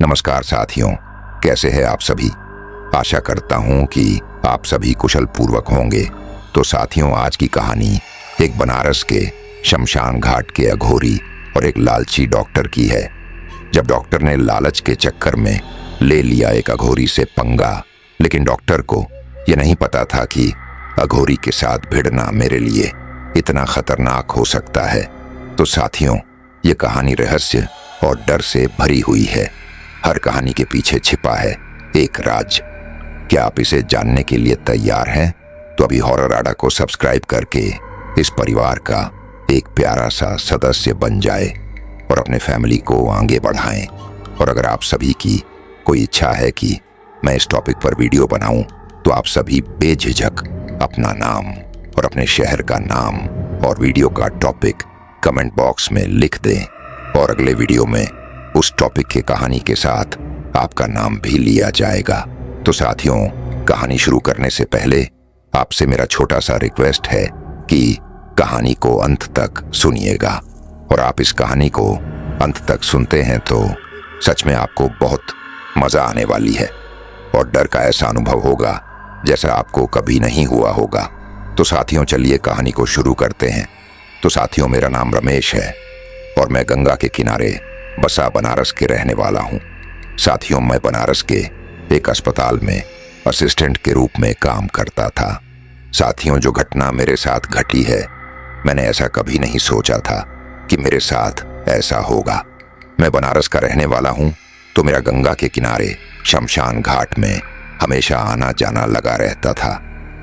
नमस्कार साथियों, कैसे हैं आप सभी। आशा करता हूं कि आप सभी कुशल पूर्वक होंगे। तो साथियों, आज की कहानी एक बनारस के शमशान घाट के अघोरी और एक लालची डॉक्टर की है। जब डॉक्टर ने लालच के चक्कर में ले लिया एक अघोरी से पंगा, लेकिन डॉक्टर को यह नहीं पता था कि अघोरी के साथ भिड़ना मेरे लिए इतना खतरनाक हो सकता है। तो साथियों, ये कहानी रहस्य और डर से भरी हुई है। हर कहानी के पीछे छिपा है एक राज। क्या आप इसे जानने के लिए तैयार हैं? तो अभी हॉरर अड्डा को सब्सक्राइब करके इस परिवार का एक प्यारा सा सदस्य बन जाए और अपने फैमिली को आगे बढ़ाएं। और अगर आप सभी की कोई इच्छा है कि मैं इस टॉपिक पर वीडियो बनाऊं, तो आप सभी बेझिझक अपना नाम और अपने शहर का नाम और वीडियो का टॉपिक कमेंट बॉक्स में लिख दें, और अगले वीडियो में उस टॉपिक की कहानी के साथ आपका नाम भी लिया जाएगा। तो साथियों, कहानी शुरू करने से पहले आपसे मेरा छोटा सा रिक्वेस्ट है कि कहानी को अंत तक सुनिएगा। और आप इस कहानी को अंत तक सुनते हैं तो सच में आपको बहुत मजा आने वाली है और डर का ऐसा अनुभव होगा जैसा आपको कभी नहीं हुआ होगा। तो साथियों, चलिए कहानी को शुरू करते हैं। तो साथियों, मेरा नाम रमेश है और मैं गंगा के किनारे बसा बनारस के रहने वाला हूँ। साथियों, मैं बनारस के एक अस्पताल में असिस्टेंट के रूप में काम करता था। साथियों, जो घटना मेरे साथ घटी है, मैंने ऐसा कभी नहीं सोचा था कि मेरे साथ ऐसा होगा। मैं बनारस का रहने वाला हूँ, तो मेरा गंगा के किनारे शमशान घाट में हमेशा आना जाना लगा रहता था।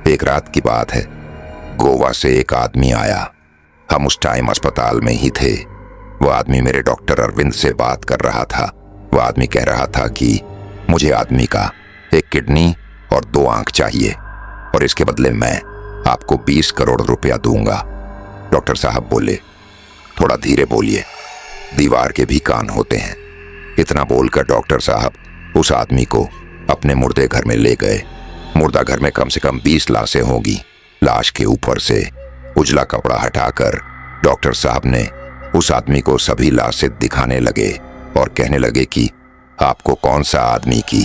एक रात की बात है, गोवा से एक आदमी आया। हम उस टाइम अस्पताल में ही थे। वह आदमी मेरे डॉक्टर अरविंद से बात कर रहा था। वह आदमी कह रहा था कि मुझे आदमी का एक किडनी और 2 आंख चाहिए और इसके बदले मैं आपको 20 करोड़ रुपया दूंगा। डॉक्टर साहब बोले, थोड़ा धीरे बोलिए, दीवार के भी कान होते हैं। इतना बोलकर डॉक्टर साहब उस आदमी को अपने मुर्दे घर में ले गए। मुर्दा घर में कम से कम 20 लाशें होगी। लाश के ऊपर से उजला कपड़ा हटाकर डॉक्टर साहब ने उस आदमी को सभी लाशें दिखाने लगे और कहने लगे कि आपको कौन सा आदमी की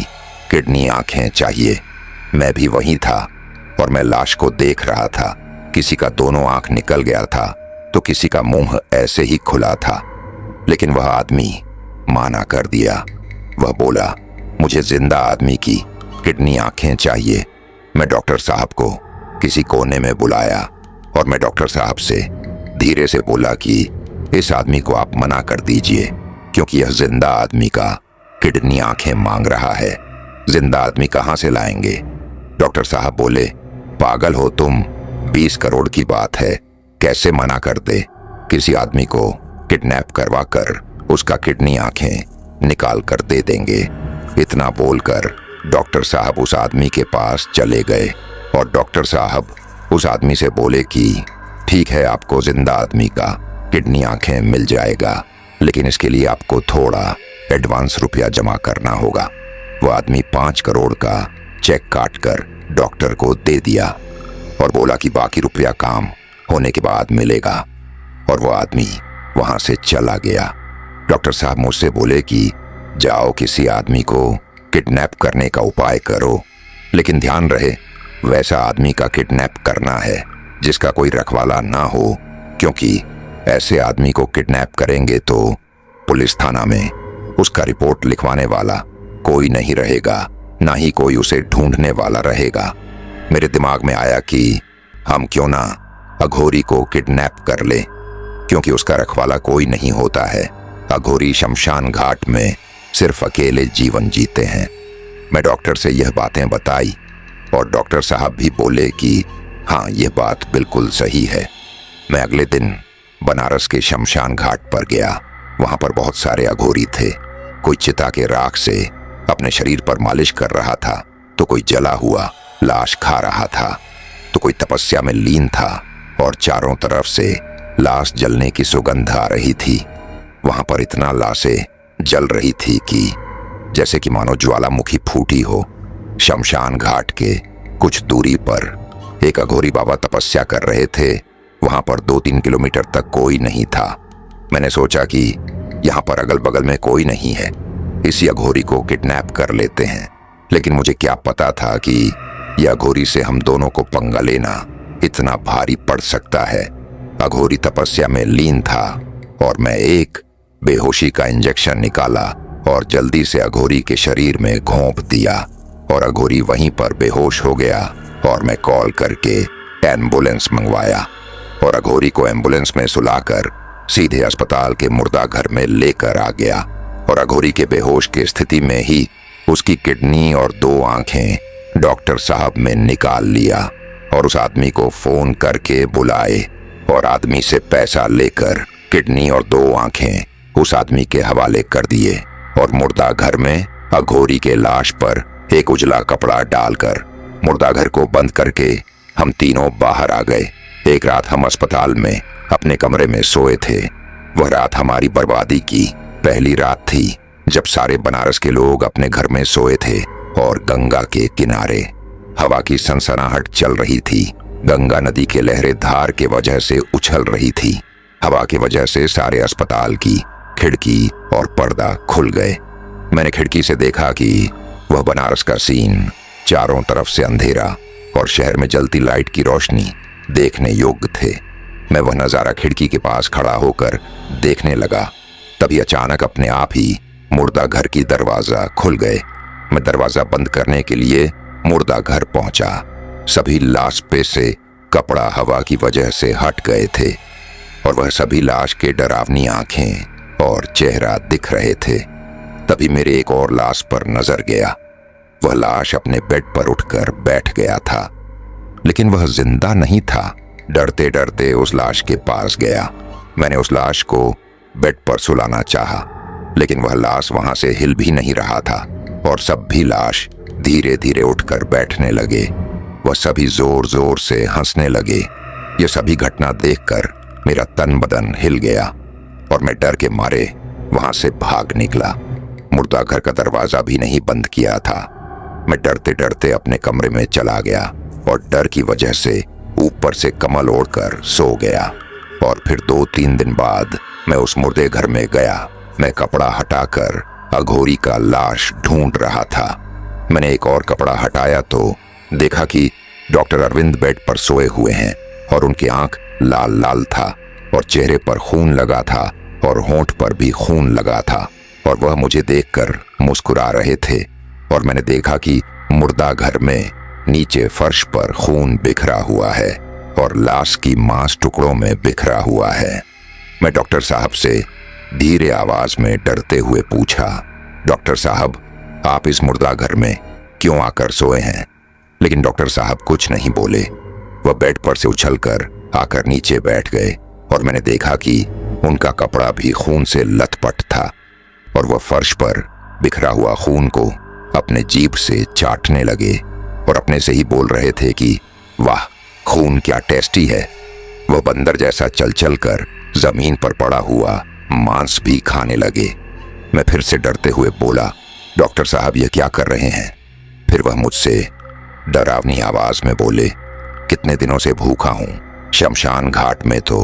किडनी आंखें चाहिए। मैं भी वहीं था और मैं लाश को देख रहा था। किसी का दोनों आंख निकल गया था तो किसी का मुंह ऐसे ही खुला था, लेकिन वह आदमी माना कर दिया। वह बोला, मुझे जिंदा आदमी की किडनी आंखें चाहिए। मैं डॉक्टर साहब को किसी कोने में बुलाया और मैं डॉक्टर साहब से धीरे से बोला कि इस आदमी को आप मना कर दीजिए, क्योंकि यह जिंदा आदमी का किडनी आंखें मांग रहा है। जिंदा आदमी कहां से लाएंगे? डॉक्टर साहब बोले, पागल हो तुम, 20 करोड़ की बात है, कैसे मना कर दे। किसी आदमी को किडनैप करवा कर उसका किडनी आंखें निकाल कर दे देंगे। इतना बोलकर डॉक्टर साहब उस आदमी के पास चले गए और डॉक्टर साहब उस आदमी से बोले कि ठीक है, आपको जिंदा आदमी का किडनी आंखें मिल जाएगा, लेकिन इसके लिए आपको थोड़ा एडवांस रुपया जमा करना होगा। वो आदमी 5 करोड़ का चेक काटकर डॉक्टर को दे दिया और बोला कि बाकी रुपया काम होने के बाद मिलेगा, और वो आदमी वहां से चला गया। डॉक्टर साहब मुझसे बोले कि जाओ किसी आदमी को किडनैप करने का उपाय करो, लेकिन ध्यान रहे वैसा आदमी का किडनैप करना है जिसका कोई रखवाला ना हो, क्योंकि ऐसे आदमी को किडनैप करेंगे तो पुलिस थाना में उसका रिपोर्ट लिखवाने वाला कोई नहीं रहेगा, ना ही कोई उसे ढूंढने वाला रहेगा। मेरे दिमाग में आया कि हम क्यों ना अघोरी को किडनैप कर ले, क्योंकि उसका रखवाला कोई नहीं होता है। अघोरी शमशान घाट में सिर्फ अकेले जीवन जीते हैं। मैं डॉक्टर से यह बातें बताई और डॉक्टर साहब भी बोले कि हाँ, यह बात बिल्कुल सही है। मैं अगले दिन बनारस के शमशान घाट पर गया। वहां पर बहुत सारे अघोरी थे। कोई चिता के राख से अपने शरीर पर मालिश कर रहा था, तो कोई जला हुआ लाश खा रहा था, तो कोई तपस्या में लीन था और चारों तरफ से लाश जलने की सुगंध आ रही थी। वहां पर इतना लाशें जल रही थी कि जैसे कि मानो ज्वालामुखी फूटी हो। शमशान घाट के कुछ दूरी पर एक अघोरी बाबा तपस्या कर रहे थे। वहां पर 2-3 किलोमीटर तक कोई नहीं था। मैंने सोचा कि यहाँ पर अगल बगल में कोई नहीं है, इस अघोरी को किडनैप कर लेते हैं। लेकिन मुझे क्या पता था कि यह अघोरी से हम दोनों को पंगा लेना इतना भारी पड़ सकता है। अघोरी तपस्या में लीन था और मैं एक बेहोशी का इंजेक्शन निकाला और जल्दी से अघोरी के शरीर में घोंप दिया और अघोरी वहीं पर बेहोश हो गया और मैं कॉल करके एम्बुलेंस मंगवाया और अघोरी को एम्बुलेंस में सुलाकर सीधे अस्पताल के मुर्दा घर में लेकर आ गया और अघोरी के बेहोश की स्थिति में ही उसकी किडनी और 2 आंखें डॉक्टर साहब ने निकाल लिया और उस आदमी को फोन करके बुलाए और आदमी से पैसा लेकर किडनी और 2 आंखें उस आदमी के हवाले कर दिए और मुर्दा घर में अघोरी के लाश पर एक उजला कपड़ा डालकर मुर्दा घर को बंद करके हम तीनों बाहर आ गए। एक रात हम अस्पताल में अपने कमरे में सोए थे। वह रात हमारी बर्बादी की पहली रात थी जब सारे बनारस के लोग अपने घर में सोए थे और गंगा के किनारे हवा की सनसनाहट चल रही थी। गंगा नदी के लहरें धार के वजह से उछल रही थी। हवा की वजह से सारे अस्पताल की खिड़की और पर्दा खुल गए। मैंने खिड़की से देखा कि वह बनारस का सीन चारों तरफ से अंधेरा और शहर में जलती लाइट की रोशनी देखने योग्य थे। मैं वह नजारा खिड़की के पास खड़ा होकर देखने लगा। तभी अचानक अपने आप ही मुर्दा घर की दरवाजा खुल गए। मैं दरवाजा बंद करने के लिए मुर्दा घर पहुंचा। सभी लाश पे से कपड़ा हवा की वजह से हट गए थे और वह सभी लाश के डरावनी आंखें और चेहरा दिख रहे थे। तभी मेरे एक और लाश पर नजर गया। वह लाश अपने बेड पर उठकर बैठ गया था, लेकिन वह जिंदा नहीं था। डरते डरते उस लाश के पास गया। मैंने उस लाश को बेड पर सुलाना चाहा, लेकिन वह लाश वहां से हिल भी नहीं रहा था और सभी लाश धीरे धीरे उठकर बैठने लगे। वह सभी जोर जोर से हंसने लगे। यह सभी घटना देखकर मेरा तन बदन हिल गया और मैं डर के मारे वहां से भाग निकला। मुर्दा घर का दरवाजा भी नहीं बंद किया था। मैं डरते डरते अपने कमरे में चला गया और डर की वजह से ऊपर से कम्बल ओढ़कर सो गया। और फिर 2-3 दिन बाद मैं उस मुर्दे घर में गया। मैं कपड़ा हटाकर अघोरी का लाश ढूंढ रहा था। मैंने एक और कपड़ा हटाया तो देखा कि डॉक्टर अरविंद बेड पर सोए हुए हैं और उनकी आंख लाल लाल था और चेहरे पर खून लगा था और होंठ पर भी खून लगा था और वह मुझे देखकर मुस्कुरा रहे थे। और मैंने देखा कि मुर्दा घर में नीचे फर्श पर खून बिखरा हुआ है और लाश की मांस टुकड़ों में बिखरा हुआ है। मैं डॉक्टर साहब से धीरे आवाज में डरते हुए पूछा, डॉक्टर साहब, आप इस मुर्दा घर में क्यों आकर सोए हैं? लेकिन डॉक्टर साहब कुछ नहीं बोले। वह बेड पर से उछलकर आकर नीचे बैठ गए और मैंने देखा कि उनका कपड़ा भी खून से लथपथ था और वह फर्श पर बिखरा हुआ खून को अपने जीभ से चाटने लगे और अपने से ही बोल रहे थे कि वाह, खून क्या टेस्टी है। वह बंदर जैसा चल चल कर जमीन पर पड़ा हुआ मांस भी खाने लगे। मैं फिर से डरते हुए बोला, डॉक्टर साहब, यह क्या कर रहे हैं? फिर वह मुझसे डरावनी आवाज में बोले, कितने दिनों से भूखा हूं। शमशान घाट में तो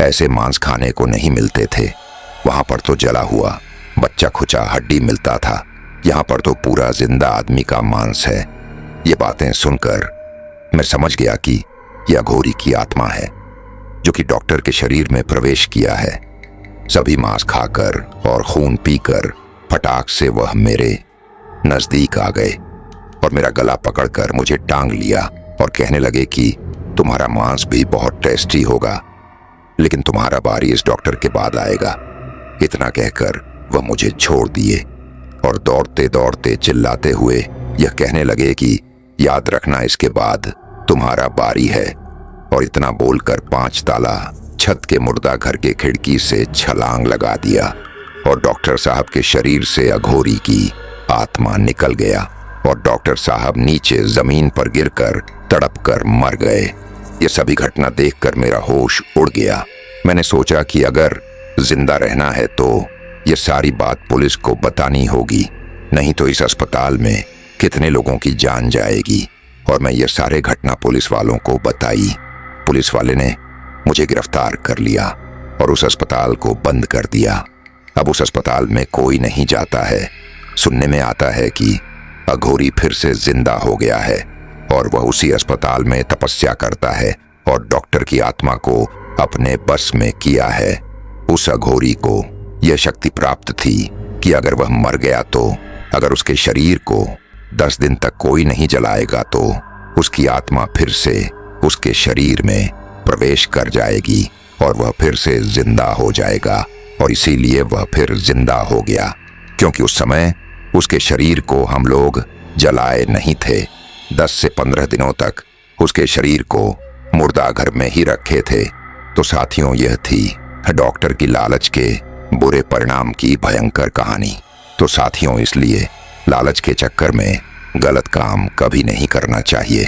ऐसे मांस खाने को नहीं मिलते थे। वहां पर तो जला हुआ बच्चा खुचा हड्डी मिलता था, यहाँ पर तो पूरा जिंदा आदमी का मांस है। ये बातें सुनकर मैं समझ गया कि यह अघोरी की आत्मा है जो कि डॉक्टर के शरीर में प्रवेश किया है। सभी मांस खाकर और खून पीकर फटाक से वह मेरे नजदीक आ गए और मेरा गला पकड़कर मुझे टांग लिया और कहने लगे कि तुम्हारा मांस भी बहुत टेस्टी होगा, लेकिन तुम्हारा बारी इस डॉक्टर के बाद आएगा। इतना कहकर वह मुझे छोड़ दिए और दौड़ते दौड़ते चिल्लाते हुए यह कहने लगे कि याद रखना, इसके बाद तुम्हारा बारी है। और इतना बोलकर 5 ताला छत के मुर्दा घर के खिड़की से छलांग लगा दिया और डॉक्टर साहब के शरीर से अघोरी की आत्मा निकल गया और डॉक्टर साहब नीचे जमीन पर गिरकर तड़पकर मर गए। ये सभी घटना देखकर मेरा होश उड़ गया। मैंने सोचा कि अगर जिंदा रहना है तो ये सारी बात पुलिस को बतानी होगी, नहीं तो इस अस्पताल में कितने लोगों की जान जाएगी। और मैं ये सारे घटना पुलिस वालों को बताई। पुलिस वाले ने मुझे गिरफ्तार कर लिया और उस अस्पताल को बंद कर दिया। अब उस अस्पताल में कोई नहीं जाता है सुनने में आता है कि अघोरी फिर से जिंदा हो गया है और वह उसी अस्पताल में तपस्या करता है और डॉक्टर की आत्मा को अपने बस में किया है। उस अघोरी को यह शक्ति प्राप्त थी कि अगर वह मर गया तो अगर उसके शरीर को 10 दिन तक कोई नहीं जलाएगा तो उसकी आत्मा फिर से उसके शरीर में प्रवेश कर जाएगी और वह फिर से जिंदा हो जाएगा। और इसीलिए वह फिर जिंदा हो गया, क्योंकि उस समय उसके शरीर को हम लोग जलाए नहीं थे। 10 से 15 दिनों तक उसके शरीर को मुर्दा घर में ही रखे थे। तो साथियों, यह थी डॉक्टर की लालच के बुरे परिणाम की भयंकर कहानी। तो साथियों, इसलिए लालच के चक्कर में गलत काम कभी नहीं करना चाहिए।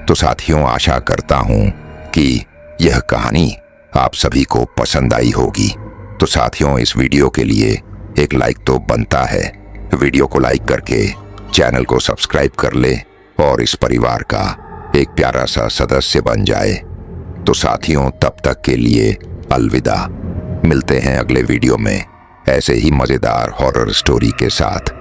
तो साथियों, आशा करता हूं कि यह कहानी आप सभी को पसंद आई होगी। तो साथियों, इस वीडियो के लिए एक लाइक तो बनता है। वीडियो को लाइक करके चैनल को सब्सक्राइब कर ले और इस परिवार का एक प्यारा सा सदस्य बन जाए। तो साथियों, तब तक के लिए अलविदा। मिलते हैं अगले वीडियो में ऐसे ही मजेदार हॉरर स्टोरी के साथ।